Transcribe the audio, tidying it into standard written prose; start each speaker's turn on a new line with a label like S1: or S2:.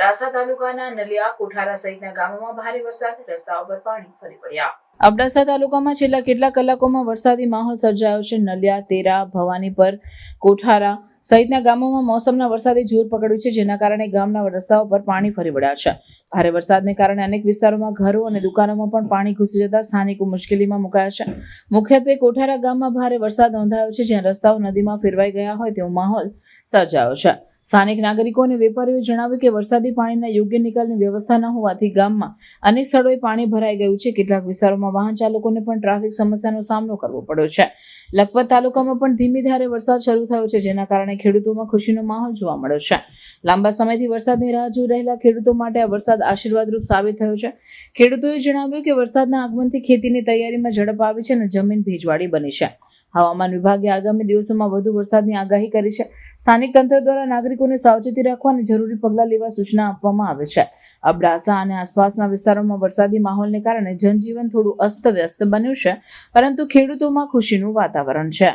S1: અબડાસા તાલુકાના નલિયા, કોઠારા સહિતના ગામોમાં ભારે વરસાદ, રસ્તાઓ પર પાણી ફરી વળ્યા. અબડાસા તાલુકામાં છેલ્લા કેટલાક કલાકોમાં વરસાદી માહોલ સર્જાયો છે. નલિયા, તેરા, ભવાનીપર, કોઠારા સહિતના ગામોમાં મોસમના વરસાદે જોર પકડ્યું છે, જેના કારણે ગામના રસ્તાઓ પર પાણી ફરી વળ્યા છે. ભારે વરસાદને કારણે અનેક વિસ્તારોમાં ઘરો અને દુકાનોમાં પણ પાણી ઘૂસી જતા સ્થાનિકો મુશ્કેલીમાં મુકાયા છે. મુખ્યત્વે કોઠારા ગામમાં ભારે વરસાદ નોંધાયો છે, જ્યાં રસ્તાઓ નદીમાં ફેરવાઈ ગયા હોય તેવો માહોલ સર્જાયો છે. સ્થાનિક નાગરિકો અને વેપારીઓએ જણાવ્યું કે વરસાદી પાણીના યોગ્ય નિકાલની વ્યવસ્થા ન હોવાથી ગામમાં અનેક સ્થળોએ પાણી ભરાઈ ગયું છે. કેટલાક વિસ્તારોમાં વાહન ચાલકોને પણ ટ્રાફિક સમસ્યાનો સામનો કરવો પડ્યો છે. લખપત તાલુકામાં પણ ધીમી ધારે વરસાદ શરૂ થયો છે, જેના કારણે ખેડૂતોમાં ખુશીનો માહોલ જોવા મળ્યો છે. લાંબા સમયથી વરસાદની રાહ જોઈ રહેલા ખેડૂતો માટે આ વરસાદ આશીર્વાદરૂપ સાબિત થયો છે. ખેડૂતોએ જણાવ્યું કે વરસાદના આગમનથી ખેતીની તૈયારીમાં ઝડપ આવી છે અને જમીન ભેજવાળી બની છે. હવામાન વિભાગે આગામી દિવસોમાં વધુ વરસાદની આગાહી કરી છે. સ્થાનિક તંત્ર દ્વારા નાગરિકોને સાવચેતી રાખવા અને જરૂરી પગલાં લેવા સૂચના આપવામાં આવે છે. અબડાસા અને આસપાસના વિસ્તારોમાં વરસાદી માહોલને કારણે જનજીવન થોડું અસ્તવ્યસ્ત બન્યું છે, પરંતુ ખેડૂતોમાં ખુશીનું વાતાવરણ છે.